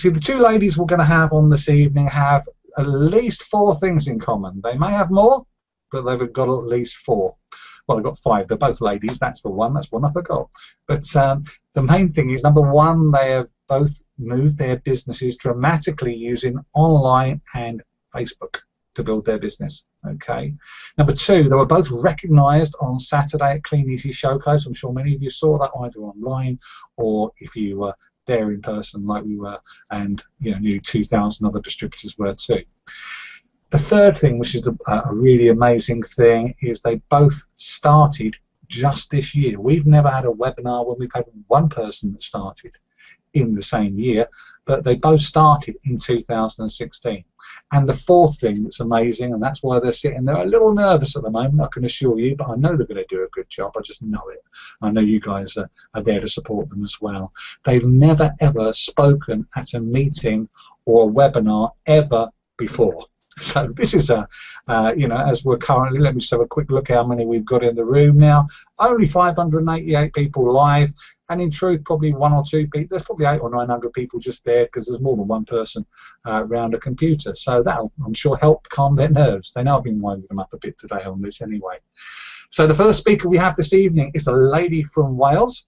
see, the two ladies we're going to have on this evening have at least 4 things in common. They may have more, but they've got at least 4. Well, they've got 5. They're both ladies. That's for one. That's one I forgot. But the main thing is, number one, they have both moved their businesses dramatically using online and Facebook to build their business. Okay. Number 2, they were both recognised on Saturday at Clean Easy Showcase. I'm sure many of you saw that either online or if you were there in person like we were, and nearly 2,000 other distributors were too. The third thing, which is a really amazing thing, is they both started just this year. We've never had a webinar when we've had one person that started in the same year, but they both started in 2016. And the fourth thing that's amazing, and that's why they're sitting there a little nervous at the moment, I can assure you, but I know they're going to do a good job. I just know it. I know you guys are there to support them as well. They've never ever spoken at a meeting or a webinar ever before. So this is as we're currently, let me just have a quick look how many we've got in the room now. Only 588 people live, and in truth probably 1 or 2 people, there's probably 800 or 900 people just there because there's more than one person around a computer. So that'll, I'm sure, help calm their nerves. They know I've been winding them up a bit today on this anyway. So the first speaker we have this evening is a lady from Wales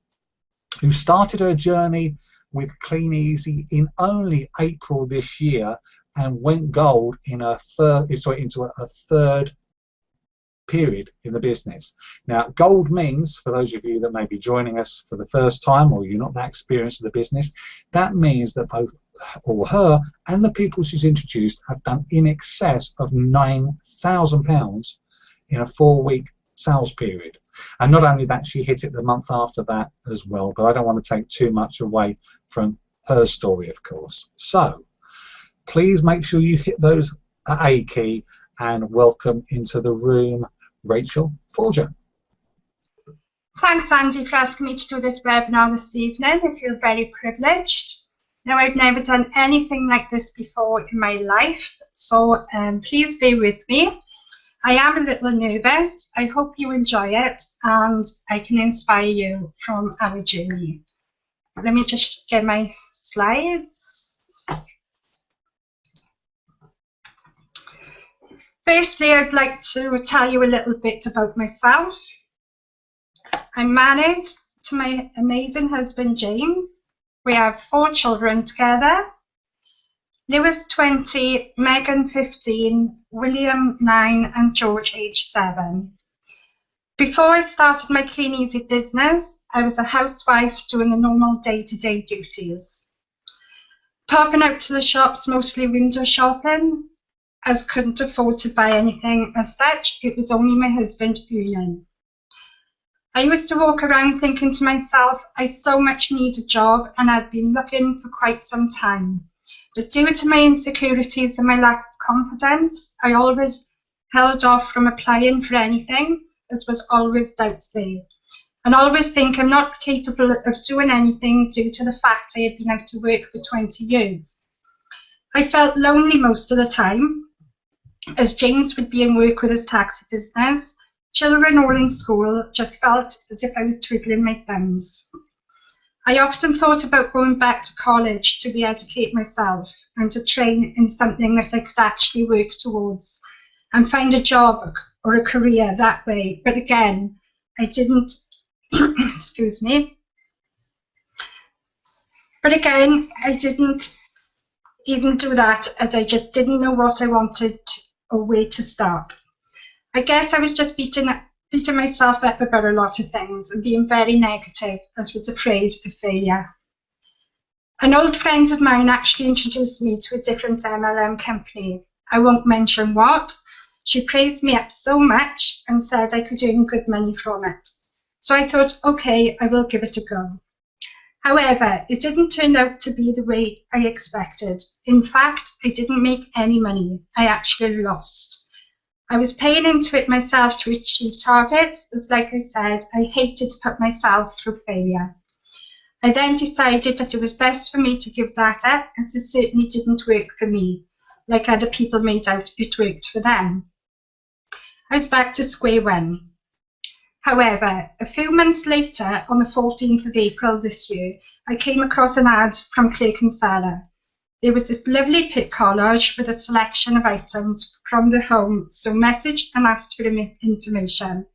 who started her journey with Clean Easy in only April this year, and went gold in into a third period in the business. Now, gold means, for those of you that may be joining us for the first time or you're not that experienced in the business, that means that both her and the people she's introduced have done in excess of £9,000 in a 4-week sales period. And not only that, she hit it the month after that as well, but I don't want to take too much away from her story, of course. So please make sure you hit those A key and welcome into the room Rachel Folger. Thanks, Andy, for asking me to do this webinar this evening. I feel very privileged. Now, I've never done anything like this before in my life, so please bear with me. I am a little nervous. I hope you enjoy it and I can inspire you from our journey. Let me just get my slides. Firstly, I'd like to tell you a little bit about myself. I'm married to my amazing husband, James. We have 4 children together. Lewis 20, Megan 15, William 9 and George age 7. Before I started my Clean Easy business, I was a housewife doing the normal day-to-day duties. Popping out to the shops, mostly window shopping, as couldn't afford to buy anything as such. It was only my husband earning. I used to walk around thinking to myself, I so much need a job, and I'd been looking for quite some time. But due to my insecurities and my lack of confidence, I always held off from applying for anything, as was always doubts there. And always think I'm not capable of doing anything due to the fact I had been out of work for 20 years. I felt lonely most of the time, as James would be in work with his taxi business. Children all in school, just felt as if I was twiddling my thumbs. I often thought about going back to college to re-educate myself and to train in something that I could actually work towards and find a job or a career that way. But again, I didn't, excuse me. But again, I didn't even do that, as I just didn't know what I wanted or where to start. I guess I was just beating myself up about a lot of things and being very negative, as was afraid of failure. An old friend of mine actually introduced me to a different MLM company. I won't mention what. She praised me up so much and said I could earn good money from it. So I thought, okay, I will give it a go. However, it didn't turn out to be the way I expected. In fact, I didn't make any money. I actually lost. I was paying into it myself to achieve targets, as like I said, I hated to put myself through failure. I then decided that it was best for me to give that up, as it certainly didn't work for me, like other people made out it worked for them. I was back to square one. However, a few months later, on the 14th of April this year, I came across an ad from Clerk and Seller. There was this lovely pic collage with a selection of items from the home, so messaged and asked for information.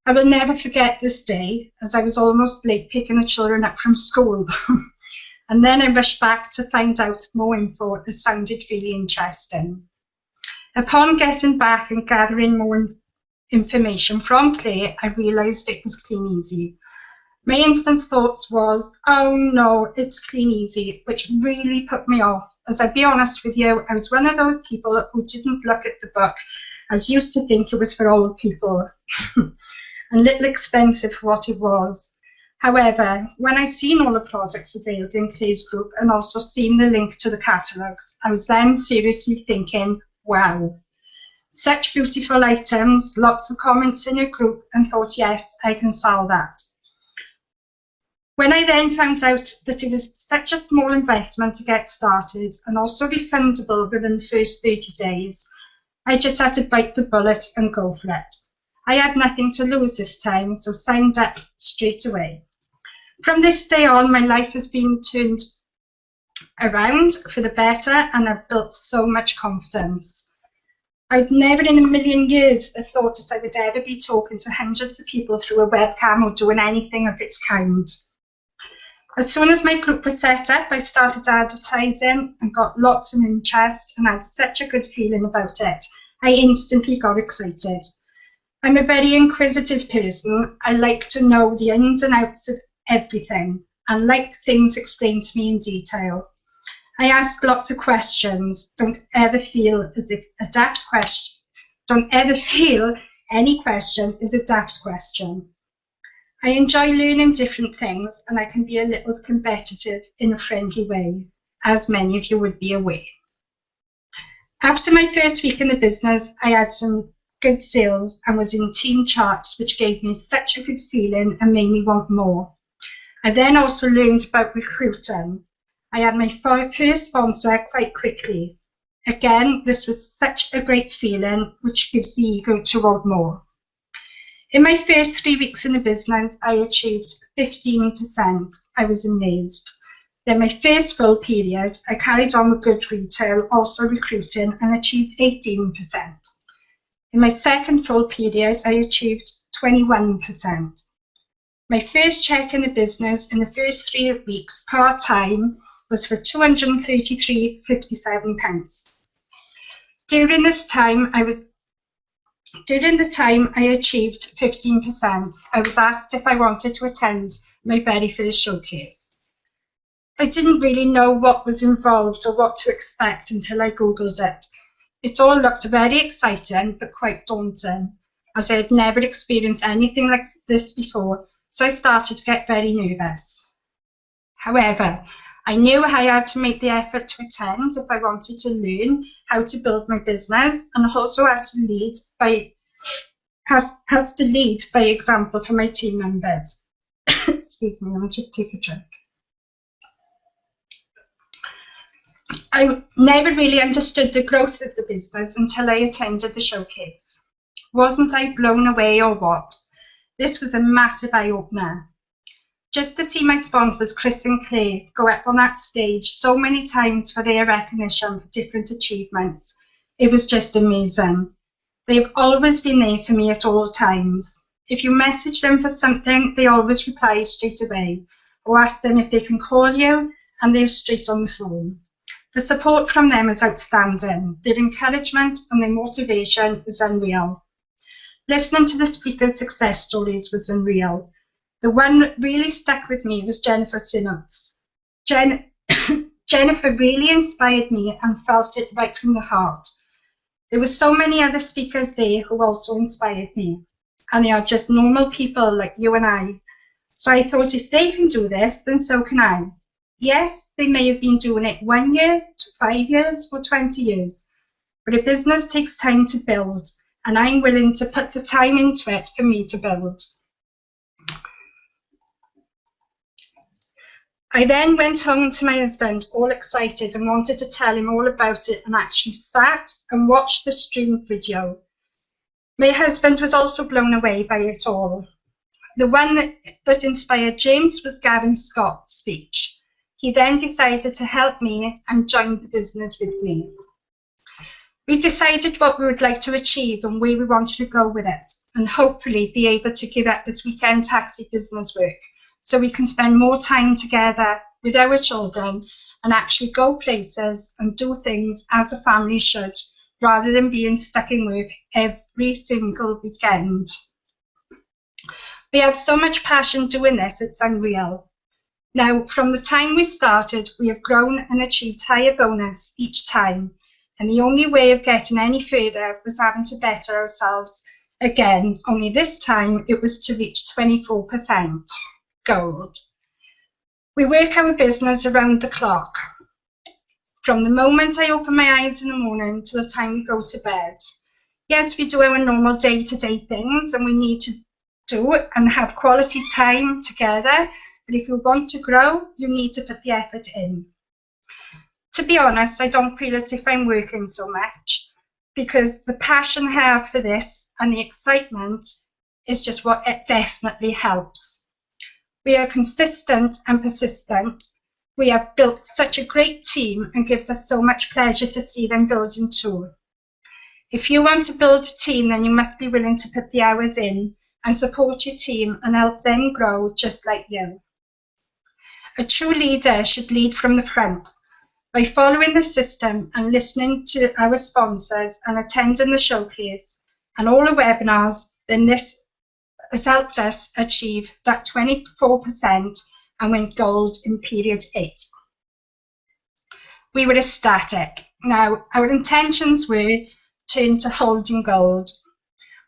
I will never forget this day, as I was almost late picking the children up from school. And then I rushed back to find out more info that sounded really interesting. Upon getting back and gathering more information from Claire, I realised it was Clean Easy. My instant thoughts was, oh no, it's Clean Easy, which really put me off. As I'll be honest with you, I was one of those people who didn't look at the book, as used to think it was for old people, and little expensive for what it was. However, when I seen all the products available in Claire's group and also seen the link to the catalogues, I was then seriously thinking, wow, such beautiful items, lots of comments in your group, and thought, yes, I can sell that. When I then found out that it was such a small investment to get started and also refundable within the first 30 days, I just had to bite the bullet and go for it. I had nothing to lose this time, so signed up straight away. From this day on, my life has been turned around for the better, and I've built so much confidence. I'd never in a million years thought that I would ever be talking to hundreds of people through a webcam or doing anything of its kind. As soon as my group was set up, I started advertising and got lots of interest, and I had such a good feeling about it. I instantly got excited. I'm a very inquisitive person. I like to know the ins and outs of everything and like things explained to me in detail. I ask lots of questions. Don't ever feel any question is a daft question. I enjoy learning different things, and I can be a little competitive in a friendly way, as many of you would be aware. After my first week in the business, I had some good sales and was in team charts, which gave me such a good feeling and made me want more. I then also learned about recruiting. I had my first sponsor quite quickly. Again, this was such a great feeling, which gives the ego to want more. In my first 3 weeks in the business, I achieved 15%. I was amazed. Then my first full period, I carried on with good retail, also recruiting, and achieved 18%. In my second full period, I achieved 21%. My first cheque in the business in the first 3 weeks part-time was for £233.57. During the time I achieved 15%, I was asked if I wanted to attend my very first showcase. I didn't really know what was involved or what to expect until I Googled it. It all looked very exciting but quite daunting, as I had never experienced anything like this before, so I started to get very nervous. However, I knew I had to make the effort to attend if I wanted to learn how to build my business, and also had to lead by example for my team members. Excuse me, let me just take a drink. I never really understood the growth of the business until I attended the showcase. Wasn't I blown away or what? This was a massive eye-opener. Just to see my sponsors, Chris and Claire, go up on that stage so many times for their recognition for different achievements, it was just amazing. They've always been there for me at all times. If you message them for something, they always reply straight away, or ask them if they can call you, and they're straight on the phone. The support from them is outstanding. Their encouragement and their motivation is unreal. Listening to the speakers' success stories was unreal. The one that really stuck with me was Jennifer Sinnot's. Jennifer really inspired me and felt it right from the heart. There were so many other speakers there who also inspired me, and they are just normal people like you and I. So I thought, if they can do this, then so can I. Yes, they may have been doing it 1 year, 5 years, or 20 years, but a business takes time to build, and I'm willing to put the time into it for me to build. I then went home to my husband, all excited, and wanted to tell him all about it, and actually sat and watched the streamed video. My husband was also blown away by it all. The one that inspired James was Gavin Scott's speech. He then decided to help me and joined the business with me. We decided what we would like to achieve and where we wanted to go with it, and hopefully be able to give up this weekend taxi business work so we can spend more time together with our children and actually go places and do things as a family should, rather than being stuck in work every single weekend. We have so much passion doing this, it's unreal. Now, from the time we started, we have grown and achieved higher bonus each time, and the only way of getting any further was having to better ourselves again, only this time it was to reach 24% gold. We work our business around the clock, from the moment I open my eyes in the morning to the time we go to bed. Yes, we do our normal day-to-day things, and we need to do it and have quality time together, but if you want to grow, you need to put the effort in. To be honest, I don't feel as if I'm working so much, because the passion I have for this and the excitement is just what it definitely helps. We are consistent and persistent. We have built such a great team and gives us so much pleasure to see them building too. If you want to build a team, then you must be willing to put the hours in and support your team and help them grow just like you. A true leader should lead from the front. By following the system and listening to our sponsors and attending the showcase and all the webinars, then this has helped us achieve that 24% and win gold in period 8. We were ecstatic. Now, our intentions were turned to holding gold.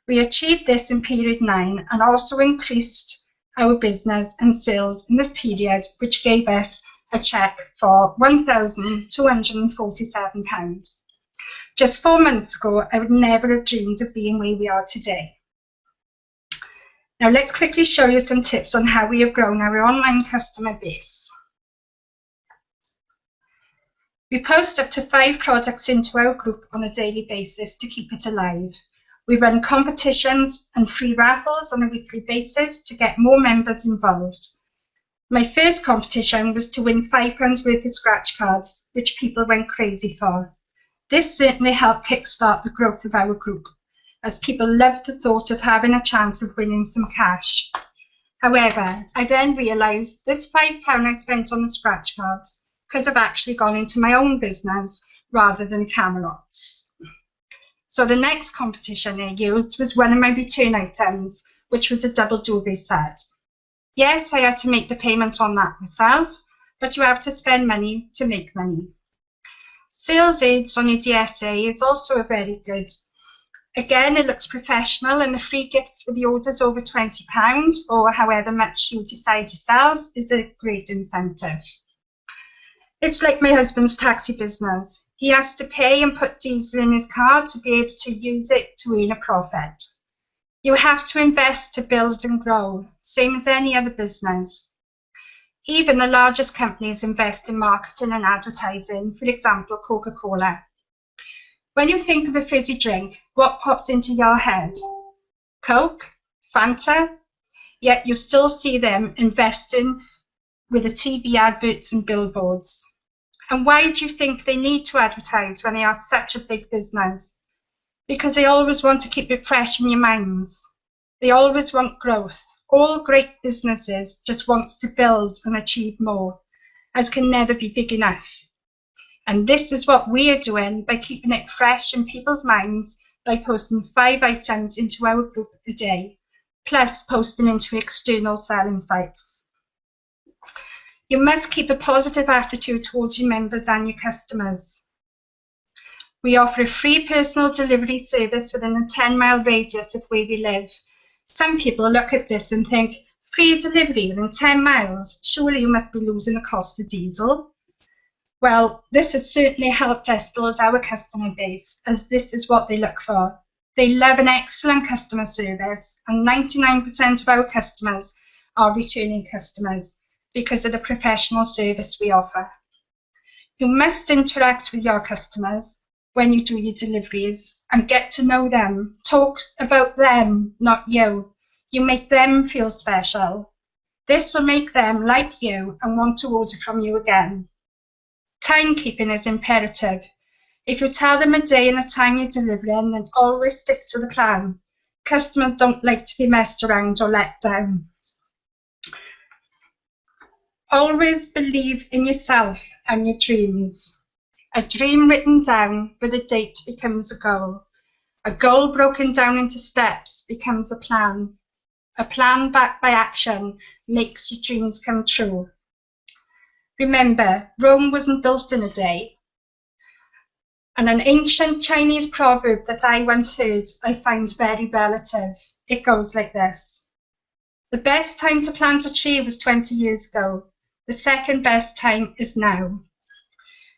We achieved this in period 9 and also increased our business and sales in this period, which gave us a cheque for £1,247. Just 4 months ago, I would never have dreamed of being where we are today. Now let's quickly show you some tips on how we have grown our online customer base. We post up to 5 products into our group on a daily basis to keep it alive. We run competitions and free raffles on a weekly basis to get more members involved. My first competition was to win £5 worth of scratch cards, which people went crazy for. This certainly helped kickstart the growth of our group, as people loved the thought of having a chance of winning some cash. However, I then realised this £5 I spent on the scratch cards could have actually gone into my own business rather than Camelot's. So the next competition I used was one of my return items, which was a double duvet set. Yes, I had to make the payment on that myself, but you have to spend money to make money. Sales aids on your DSA is also very good. Again, it looks professional, and the free gifts for the orders over £20 or however much you decide yourselves is a great incentive. It's like my husband's taxi business. He has to pay and put diesel in his car to be able to use it to earn a profit. You have to invest to build and grow, same as any other business. Even the largest companies invest in marketing and advertising, for example, Coca-Cola. When you think of a fizzy drink, what pops into your head? Coke? Fanta? Yet you still see them investing with the TV adverts and billboards. And why do you think they need to advertise when they are such a big business? Because they always want to keep it fresh in your minds. They always want growth. All great businesses just want to build and achieve more, as can never be big enough. And this is what we are doing by keeping it fresh in people's minds by posting 5 items into our group a day, plus posting into external selling sites. You must keep a positive attitude towards your members and your customers. We offer a free personal delivery service within a 10-mile radius of where we live. Some people look at this and think, free delivery within 10 miles, surely you must be losing the cost of diesel. Well, this has certainly helped us build our customer base, as this is what they look for. They love an excellent customer service, and 99% of our customers are returning customers because of the professional service we offer. You must interact with your customers when you do your deliveries and get to know them. Talk about them, not you. You make them feel special. This will make them like you and want to order from you again. Timekeeping is imperative. If you tell them a day and a time you're delivering, then always stick to the plan. Customers don't like to be messed around or let down. Always believe in yourself and your dreams. A dream written down with a date becomes a goal. A goal broken down into steps becomes a plan. A plan backed by action makes your dreams come true. Remember, Rome wasn't built in a day. And an ancient Chinese proverb that I once heard I find very relative. It goes like this. The best time to plant a tree was 20 years ago. The second best time is now.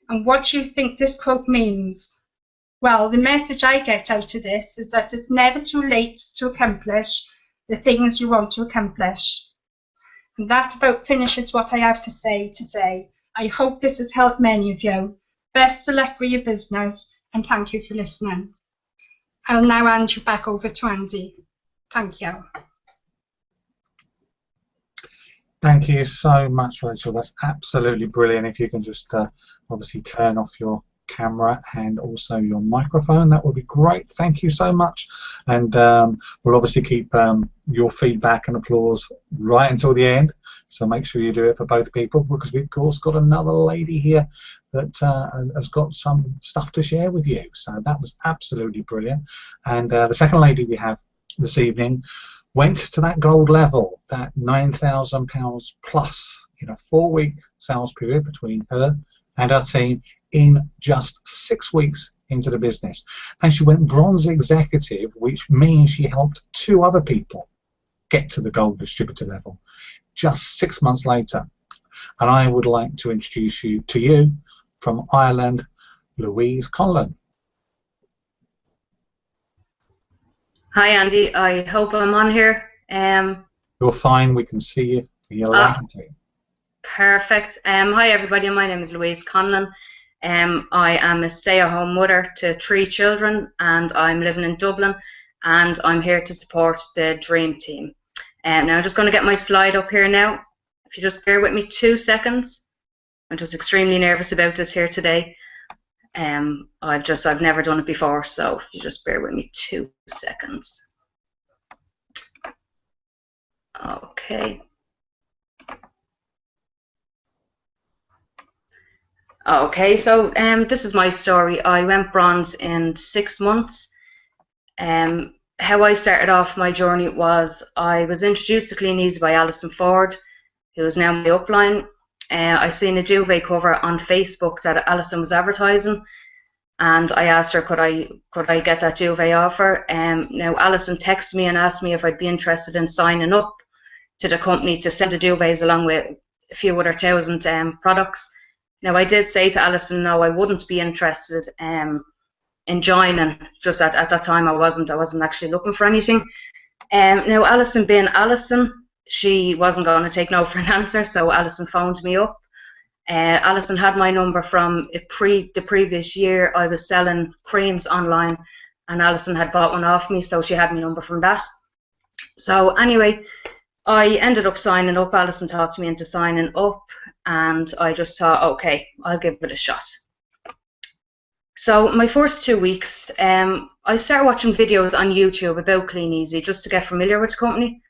And what do you think this quote means? Well, the message I get out of this is that it's never too late to accomplish the things you want to accomplish. And that about finishes what I have to say today. I hope this has helped many of you. Best of luck with your business, and thank you for listening. I'll now hand you back over to Andy. Thank you. Thank you so much, Rachel. That's absolutely brilliant. If you can just obviously turn off your camera and also your microphone, that would be great. Thank you so much. And we'll obviously keep your feedback and applause right until the end. So make sure you do it for both people, because we've of course got another lady here that has got some stuff to share with you. So that was absolutely brilliant. And the second lady we have this evening went to that gold level, that £9,000 plus in a 4-week sales period between her and our team in just 6 weeks into the business. And she went bronze executive, which means she helped 2 other people get to the gold distributor level just 6 months later. And I would like to introduce you to you from Ireland, Louise Conlon. Hi Andy, I hope I'm on here. You're fine, we can see you. You're loud and clear. Perfect. Hi everybody, my name is Louise Conlon. I am a stay-at-home mother to 3 children, and I'm living in Dublin, and I'm here to support the Dream Team. Now I'm just going to get my slide up here now. If you just bear with me 2 seconds. I'm just extremely nervous about this here today. I've never done it before, so if you just bear with me 2 seconds. Okay. Okay, so this is my story. I went bronze in 6 months. How I started off my journey was I was introduced to Clean Easy by Alison Ford, who is now my upline. I seen a duvet cover on Facebook that Alison was advertising, and I asked her could I get that duvet off her. Now Alison texted me and asked me if I'd be interested in signing up to the company to sell the duvets along with a few other thousand products. Now I did say to Alison no, I wouldn't be interested in joining. Just at that time I wasn't actually looking for anything. Now Alison being Alison, she wasn't going to take no for an answer, so Alison phoned me up. Alison had my number from the previous year. I was selling creams online, and Alison had bought one off me, so she had my number from that. So anyway, I ended up signing up. Alison talked me into signing up, and I just thought, okay, I'll give it a shot. So my first 2 weeks, I started watching videos on YouTube about Clean Easy just to get familiar with the company.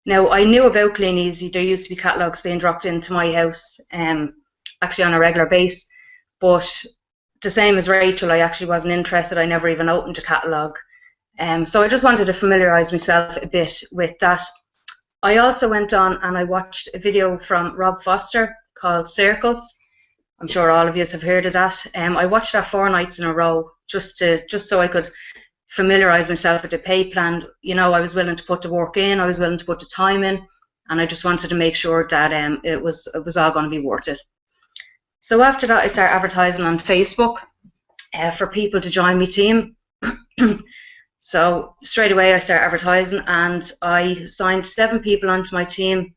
Now, I knew about Clean Easy. There used to be catalogues being dropped into my house, actually on a regular basis. But the same as Rachel, I actually wasn't interested. I never even opened a catalogue. So I just wanted to familiarise myself a bit with that. I also went on and I watched a video from Rob Foster called Circles. I'm sure all of you have heard of that. I watched that 4 nights in a row just so I could familiarise myself with the pay plan. You know, I was willing to put the work in, I was willing to put the time in, and I just wanted to make sure that it was all going to be worth it. So after that, I started advertising on Facebook for people to join my team. So straight away I started advertising, and I signed 7 people onto my team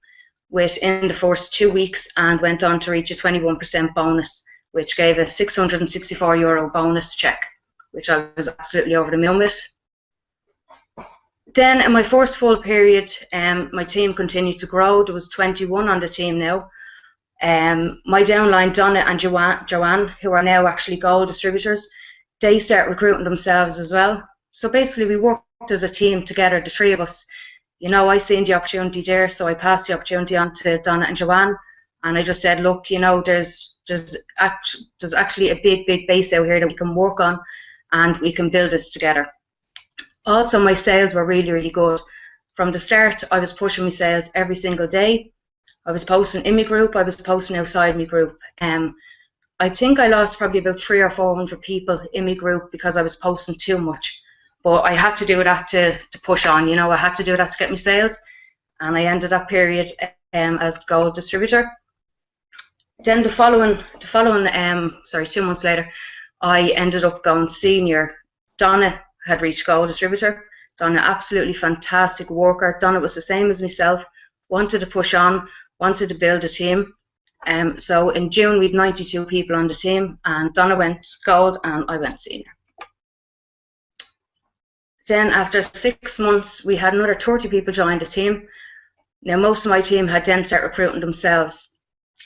within the first 2 weeks, and went on to reach a 21% bonus, which gave a €664 bonus check, which I was absolutely over the moon with. Then in my first full period, my team continued to grow. There was 21 on the team now. My downline, Donna and Joanne, who are now actually gold distributors, they started recruiting themselves as well. So basically we worked as a team together, the three of us. You know, I seen the opportunity there, so I passed the opportunity on to Donna and Joanne, and I just said, look, you know, there's actually a big base out here that we can work on, and we can build this together. Also, my sales were really good. From the start, I was pushing my sales every single day. I was posting in my group, I was posting outside my group. I think I lost probably about 300 or 400 people in my group because I was posting too much. But I had to do that to push on, you know, I had to do that to get my sales. And I ended that period as gold distributor. Then the following 2 months later, I ended up going senior. Donna had reached gold distributor. Donna, absolutely fantastic worker. Donna was the same as myself, wanted to push on, wanted to build a team. So in June we had 92 people on the team, and Donna went gold and I went senior. Then after 6 months we had another 30 people join the team. Now most of my team had then started recruiting themselves.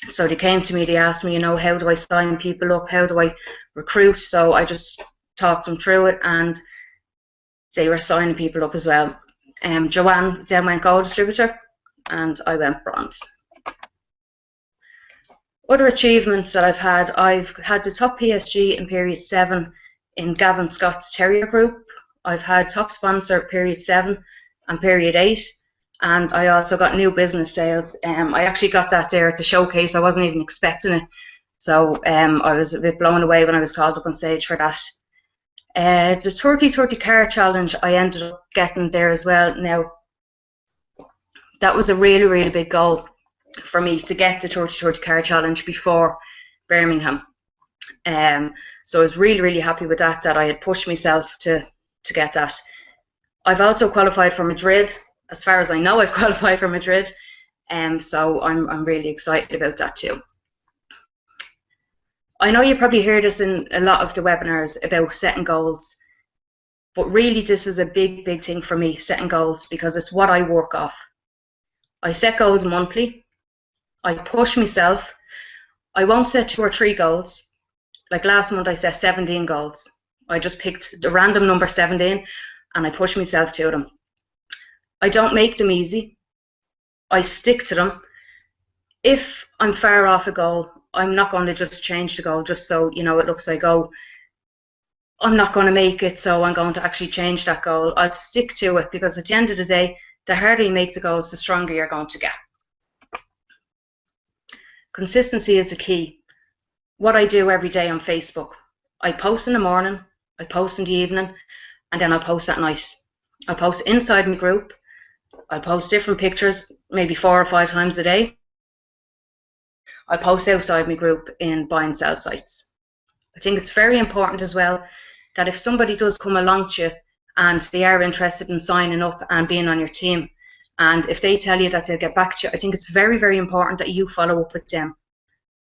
So they came to me, they asked me, you know, how do I sign people up, how do I recruit? So I just talked them through it, and they were signing people up as well. Joanne then went gold distributor and I went bronze. Other achievements that I've had the top PSG in period 7 in Gavin Scott's Terrier group. I've had top sponsor period 7 and period 8, and I also got new business sales. I actually got that there at the showcase. I wasn't even expecting it, so I was a bit blown away when I was called up on stage for that. The 30-30 car challenge I ended up getting there as well. Now that was a really big goal for me, to get the 30-30 car challenge before Birmingham. So I was really happy with that I had pushed myself to get that. I've also qualified for Madrid. As far as I know, I've qualified for Madrid, so I'm really excited about that too. I know you probably hear this in a lot of the webinars about setting goals, but really this is a big thing for me, setting goals, because it's what I work off. I set goals monthly. I push myself. I won't set 2 or 3 goals. Like last month I set 17 goals. I just picked the random number 17 and I push myself to them. I don't make them easy. I stick to them. If I'm far off a goal, I'm not going to just change the goal just so, you know, it looks like, oh, I'm not going to make it, so I'm going to actually change that goal. I'll stick to it, because at the end of the day, the harder you make the goals, the stronger you're going to get. Consistency is the key. What I do every day on Facebook, I post in the morning, I post in the evening, and then I'll post at night. I'll post inside my group. I'll post different pictures, maybe 4 or 5 times a day. I'll post outside my group in buy and sell sites. I think it's very important as well that if somebody does come along to you and they are interested in signing up and being on your team, and if they tell you that they'll get back to you, I think it's very important that you follow up with them.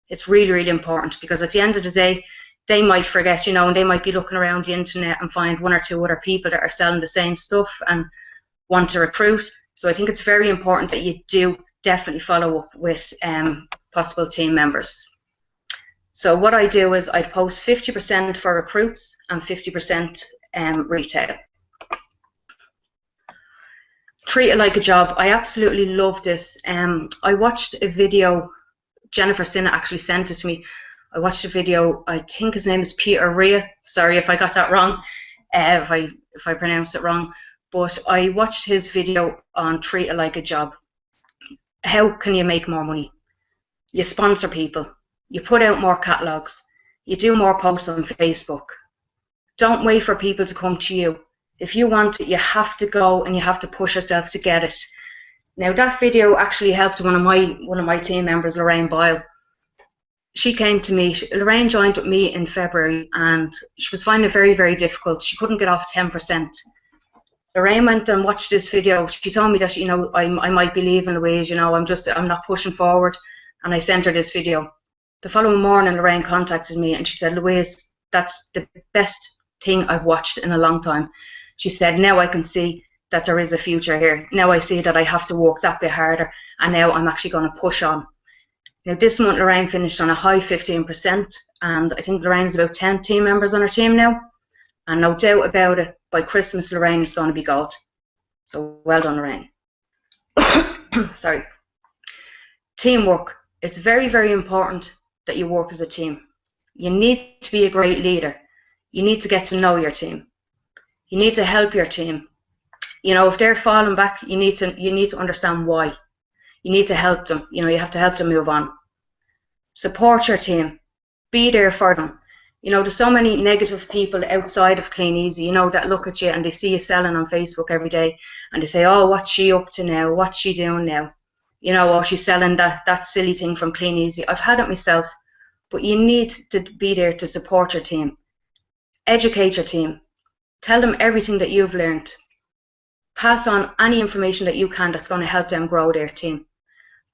It's really important, because at the end of the day, they might forget, you know, and they might be looking around the internet and find 1 or 2 other people that are selling the same stuff and want to recruit. So I think it's very important that you do definitely follow up with possible team members. So what I do is I post 50% for recruits and 50% retail. Treat it like a job. I absolutely love this. I watched a video, Jennifer Sinna actually sent it to me. I watched a video, I think his name is Peter Rhea. Sorry if I got that wrong, if I pronounced it wrong. But I watched his video on Treat It Like a Job. How can you make more money? You sponsor people. You put out more catalogues. You do more posts on Facebook. Don't wait for people to come to you. If you want it, you have to go and you have to push yourself to get it. Now that video actually helped one of my team members, Lorraine Boyle. She came to me. Lorraine joined with me in February, and she was finding it very difficult. She couldn't get off 10%. Lorraine went and watched this video. She told me that, you know, I might be leaving Louise, you know, I'm not pushing forward, and I sent her this video. The following morning, Lorraine contacted me and she said, Louise, that's the best thing I've watched in a long time. She said, now I can see that there is a future here. Now I see that I have to work that bit harder, and now I'm actually going to push on. Now this month Lorraine finished on a high 15%, and I think Lorraine's about 10 team members on her team now, and no doubt about it, by Christmas Lorraine is going to be gold. So well done, Lorraine. Sorry. Teamwork. It's very, very important that you work as a team. You need to be a great leader. You need to get to know your team. You need to help your team. You know, if they're falling back, you need to understand why. You need to help them. You know, you have to help them move on. Support your team. Be there for them. You know, there's so many negative people outside of Clean Easy, you know, that look at you and they see you selling on Facebook every day and they say, oh, what's she up to now? What's she doing now? You know, oh, she's selling that silly thing from Clean Easy. I've had it myself. But you need to be there to support your team. Educate your team. Tell them everything that you've learned. Pass on any information that you can that's going to help them grow their team.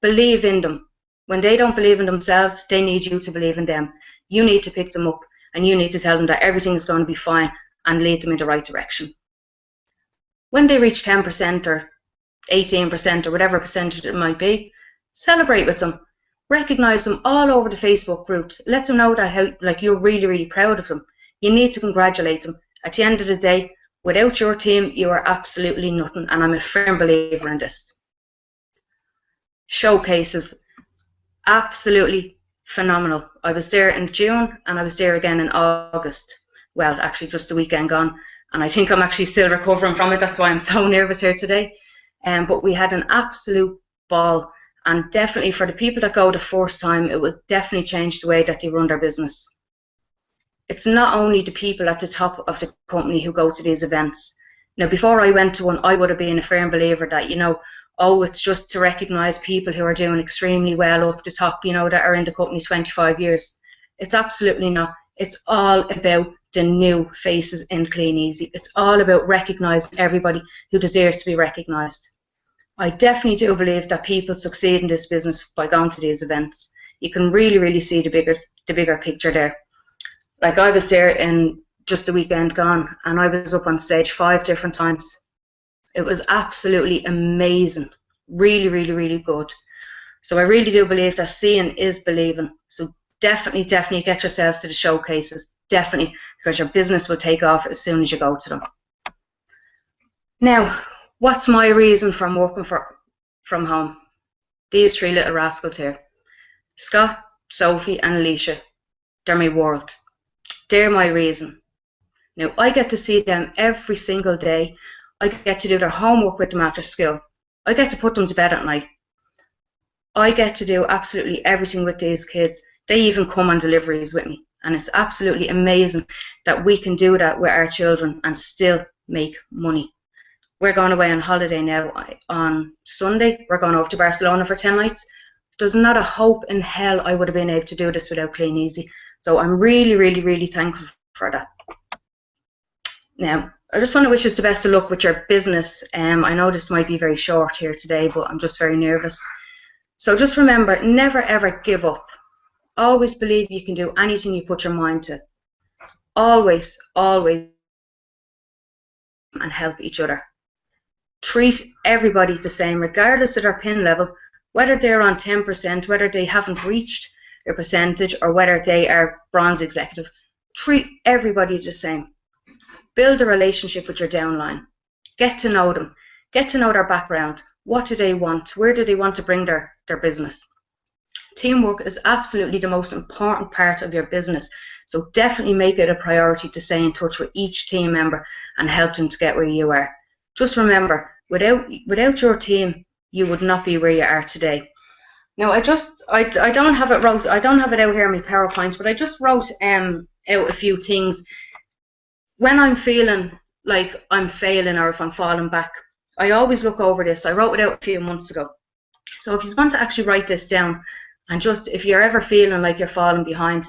Believe in them. When they don't believe in themselves, they need you to believe in them. You need to pick them up and you need to tell them that everything is going to be fine and lead them in the right direction. When they reach 10% or 18% or whatever percentage it might be, celebrate with them. Recognize them all over the Facebook groups. Let them know that you're really, really proud of them. You need to congratulate them. At the end of the day, without your team, you are absolutely nothing, and I'm a firm believer in this. Showcases, absolutely phenomenal. I was there in June and I was there again in August. Well, actually just the weekend gone, and I think I'm actually still recovering from it. That's why I'm so nervous here today. But we had an absolute ball, and definitely for the people that go the first time, it will definitely change the way that they run their business. It's not only the people at the top of the company who go to these events. Now, before I went to one, I would have been a firm believer that, you know, oh, it's just to recognise people who are doing extremely well up the top, you know, that are in the company 25 years. It's absolutely not. It's all about the new faces in Clean Easy. It's all about recognising everybody who deserves to be recognised. I definitely do believe that people succeed in this business by going to these events. You can really, really see the bigger picture there. Like I was there in just a weekend gone, and I was up on stage 5 different times. It was absolutely amazing. Really, really, really good. So I really do believe that seeing is believing. So definitely get yourselves to the showcases. Definitely, because your business will take off as soon as you go to them. Now, what's my reason from working from home? These 3 little rascals here. Scott, Sophie and Alicia. They're my world. They're my reason. Now, I get to see them every single day. I get to do their homework with them after school. I get to put them to bed at night. I get to do absolutely everything with these kids. They even come on deliveries with me. And it's absolutely amazing that we can do that with our children and still make money. We're going away on holiday now on Sunday. We're going over to Barcelona for 10 nights. There's not a hope in hell I would have been able to do this without Clean Easy. So I'm really, really, really thankful for that. Now, I just want to wish you the best of luck with your business. I know this might be very short here today, but I'm just very nervous. So just remember, never ever give up. Always believe you can do anything you put your mind to. Always, always, and help each other. Treat everybody the same, regardless of their pin level, whether they're on 10%, whether they haven't reached a percentage, or whether they are bronze executive. Treat everybody the same. Build a relationship with your downline. Get to know them. Get to know their background. What do they want? Where do they want to bring their business? Teamwork is absolutely the most important part of your business. So definitely make it a priority to stay in touch with each team member and help them to get where you are. Just remember, without your team, you would not be where you are today. Now, I don't have it out here in my PowerPoint, but I just wrote out a few things. When I'm feeling like I'm failing or if I'm falling back, I always look over this. I wrote it out a few months ago. So if you want to actually write this down, and just if you're ever feeling like you're falling behind,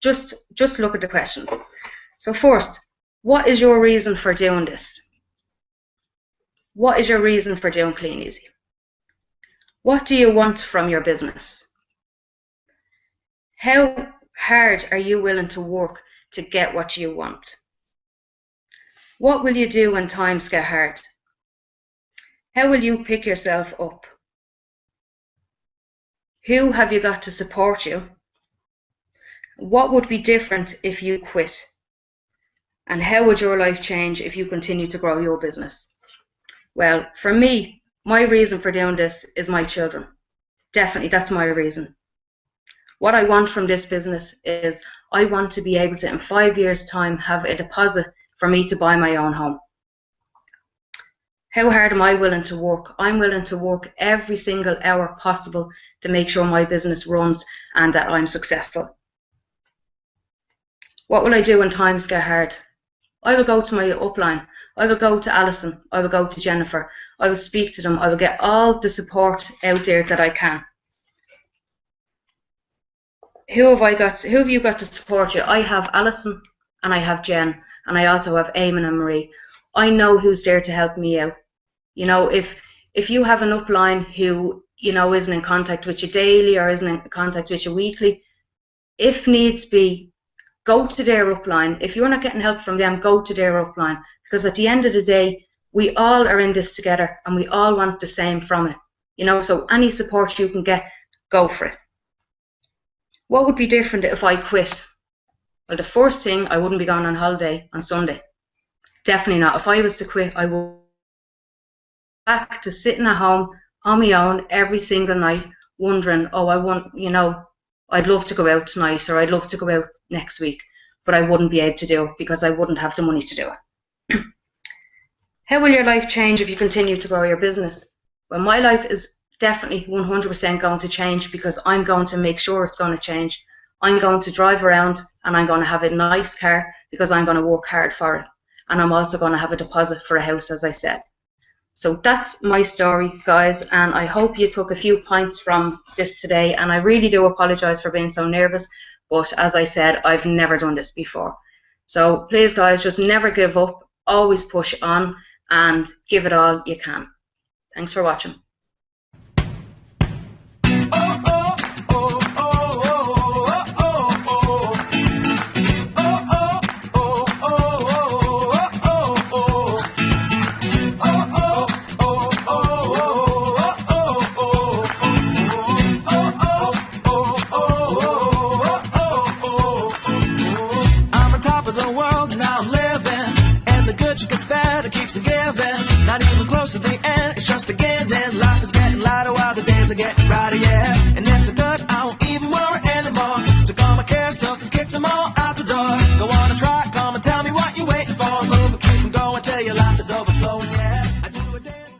just look at the questions. So first, what is your reason for doing this? What is your reason for doing Clean Easy? What do you want from your business? How hard are you willing to work to get what you want? What will you do when times get hard? How will you pick yourself up? Who have you got to support you? What would be different if you quit? And how would your life change if you continue to grow your business? Well, for me, my reason for doing this is my children. Definitely, that's my reason. What I want from this business is I want to be able to, in 5 years' time, have a deposit for me to buy my own home. How hard am I willing to work? I'm willing to work every single hour possible to make sure my business runs and that I'm successful. What will I do when times get hard? I will go to my upline. I will go to Alison. I will go to Jennifer. I will speak to them. I will get all the support out there that I can. Who have you got to support you? I have Alison and I have Jen, and I also have Eamon and Marie. I know who's there to help me out. You know, if you have an upline who, you know, isn't in contact with you daily or isn't in contact with you weekly, if needs be, go to their upline. If you're not getting help from them, go to their upline. Because at the end of the day, we all are in this together and we all want the same from it. You know, so any support you can get, go for it. What would be different if I quit? Well, the first thing, I wouldn't be going on holiday on Sunday. Definitely not. If I was to quit, I would back to sitting at home on my own every single night, wondering, oh, I'd love to go out tonight, or I'd love to go out next week, but I wouldn't be able to do it because I wouldn't have the money to do it. How will your life change if you continue to grow your business? Well, my life is definitely 100% going to change because I'm going to make sure it's going to change. I'm going to drive around and I'm going to have a nice car because I'm going to work hard for it. And I'm also going to have a deposit for a house, as I said. So that's my story, guys, and I hope you took a few points from this today, and I really do apologise for being so nervous, but as I said, I've never done this before. So please, guys, just never give up, always push on, and give it all you can. Thanks for watching. Not even close to the end, it's just beginning. Life is getting lighter while the days are getting brighter.